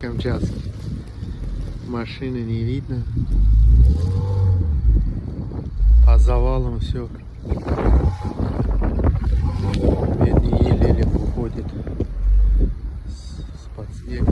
Камчатск. Машины не видно. По завалам все. Бедный еле-еле уходит с подснега.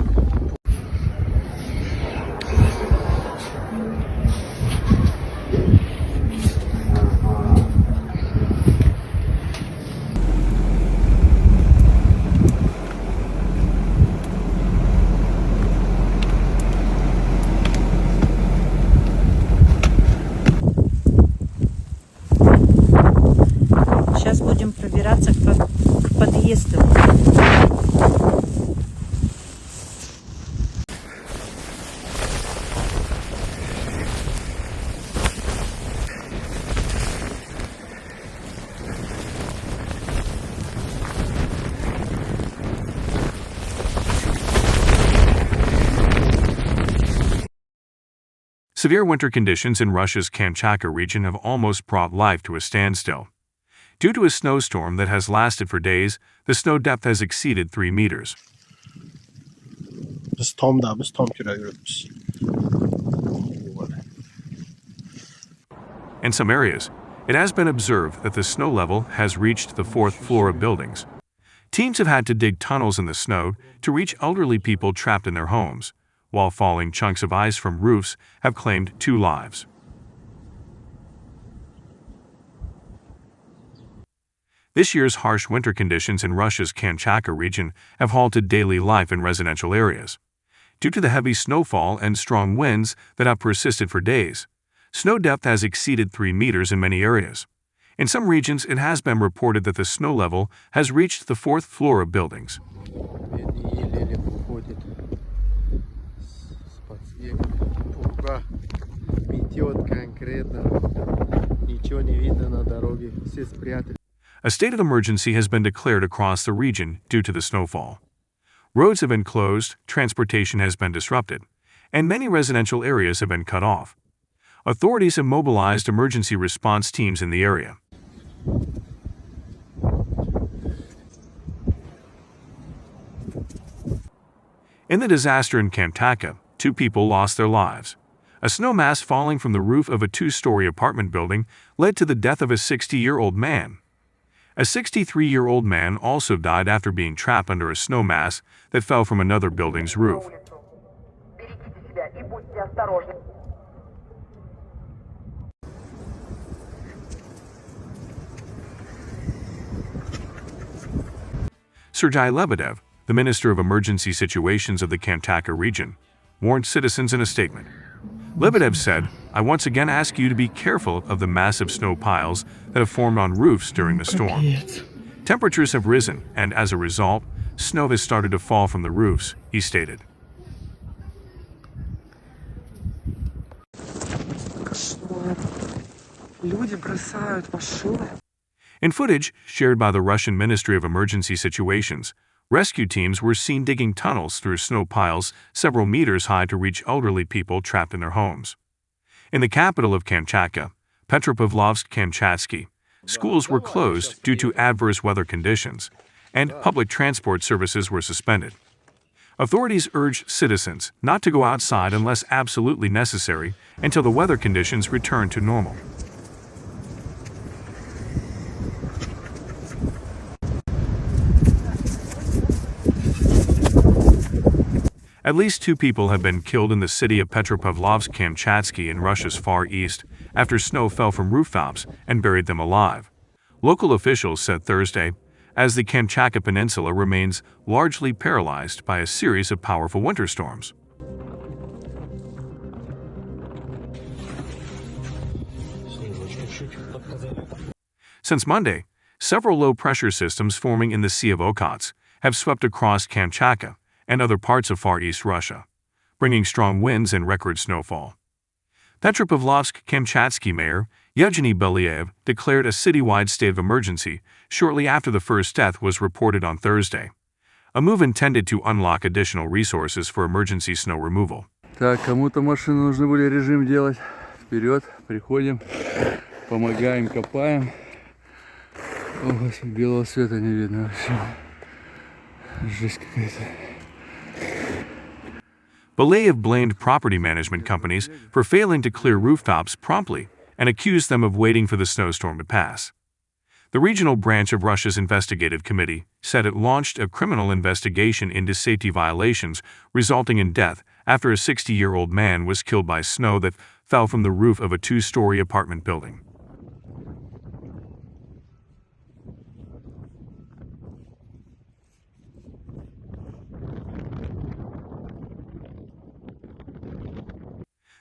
Сейчас будем пробираться к подъезду. Severe winter conditions in Russia's Kamchatka region have almost brought life to a standstill. Due to a snowstorm that has lasted for days, the snow depth has exceeded 3 meters. In some areas, it has been observed that the snow level has reached the 4th floor of buildings. Teams have had to dig tunnels in the snow to reach elderly people trapped in their homes, while falling chunks of ice from roofs have claimed 2 lives. This year's harsh winter conditions in Russia's Kamchatka region have halted daily life in residential areas. Due to the heavy snowfall and strong winds that have persisted for days, snow depth has exceeded 3 meters in many areas. In some regions, it has been reported that the snow level has reached the 4th floor of buildings. A state of emergency has been declared across the region due to the snowfall. Roads have been closed, transportation has been disrupted, and many residential areas have been cut off. Authorities have mobilized emergency response teams in the area. In the disaster in Kamchatka, 2 people lost their lives. A snow mass falling from the roof of a 2-story apartment building led to the death of a 60-year-old man. A 63-year-old man also died after being trapped under a snow mass that fell from another building's roof. Sergei Lebedev, the Minister of Emergency Situations of the Kamchatka region, warned citizens in a statement. Lebedev said, "I once again ask you to be careful of the massive snow piles that have formed on roofs during the storm. Temperatures have risen, and as a result, snow has started to fall from the roofs," he stated. In footage shared by the Russian Ministry of Emergency Situations, rescue teams were seen digging tunnels through snow piles several meters high to reach elderly people trapped in their homes. In the capital of Kamchatka, Petropavlovsk-Kamchatsky, schools were closed due to adverse weather conditions, and public transport services were suspended. Authorities urged citizens not to go outside unless absolutely necessary until the weather conditions return to normal. At least 2 people have been killed in the city of Petropavlovsk-Kamchatsky in Russia's far east after snow fell from rooftops and buried them alive, local officials said Thursday, as the Kamchatka Peninsula remains largely paralyzed by a series of powerful winter storms. Since Monday, several low-pressure systems forming in the Sea of Okhotsk have swept across Kamchatka and other parts of Far East Russia, bringing strong winds and record snowfall. Petropavlovsk-Kamchatsky Mayor Yevgeny Belyaev declared a citywide state of emergency shortly after the first death was reported on Thursday, a move intended to unlock additional resources for emergency snow removal. Так, кому-то машину нужно будет режим делать. Вперед, приходим, помогаем, копаем. О, Господи, белого света не видно вообще. Жесть какая-то. Balayev blamed property management companies for failing to clear rooftops promptly and accused them of waiting for the snowstorm to pass. The regional branch of Russia's investigative committee said it launched a criminal investigation into safety violations resulting in death after a 60-year-old man was killed by snow that fell from the roof of a two-story apartment building.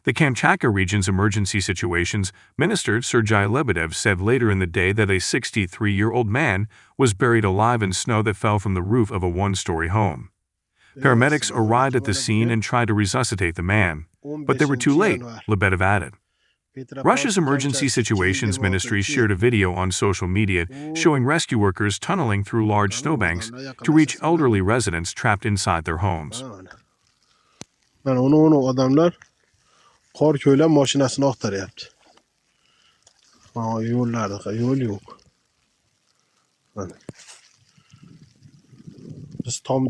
The Kamchatka region's emergency situations minister Sergei Lebedev said later in the day that a 63-year-old man was buried alive in snow that fell from the roof of a one-story home. Paramedics arrived at the scene and tried to resuscitate the man, but they were too late, Lebedev added. Russia's emergency situations ministry shared a video on social media showing rescue workers tunneling through large snowbanks to reach elderly residents trapped inside their homes. Kar köylen maşinasını aktarıyaptı. Yollarda yol yok. Biz tam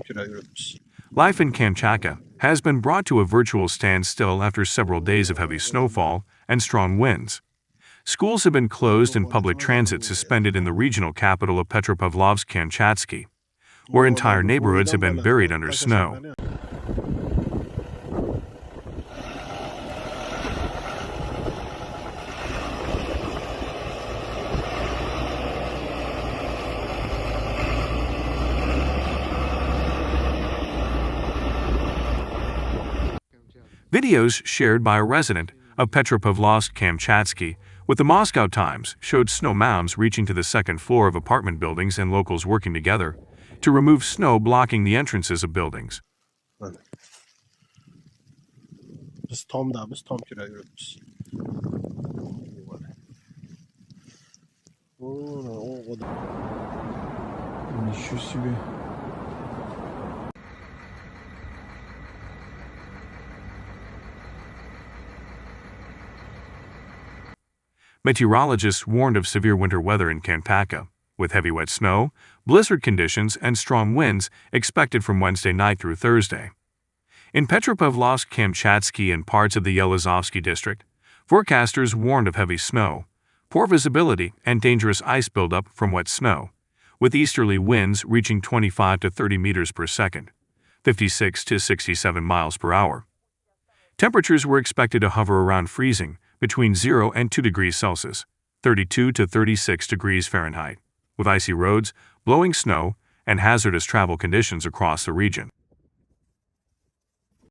kira yürüyoruz. Life in Kamchatka has been brought to a virtual standstill after several days of heavy snowfall and strong winds. Schools have been closed and public transit suspended in the regional capital of Petropavlovsk-Kamchatsky, where entire neighborhoods have been buried under snow. Videos shared by a resident of Petropavlovsk-Kamchatsky with the Moscow Times showed snow mounds reaching to the second floor of apartment buildings and locals working together to remove snow blocking the entrances of buildings. Biz tam kira yürüyoruz. Ничего себе. Meteorologists warned of severe winter weather in Kamchatka, with heavy wet snow, blizzard conditions, and strong winds expected from Wednesday night through Thursday. In Petropavlovsk-Kamchatsky and parts of the Yelizovsky district, forecasters warned of heavy snow, poor visibility, and dangerous ice buildup from wet snow, with easterly winds reaching 25 to 30 meters per second, 56 to 67 miles per hour. Temperatures were expected to hover around freezing, between 0 and 2 degrees Celsius, 32 to 36 degrees Fahrenheit, with icy roads, blowing snow, and hazardous travel conditions across the region.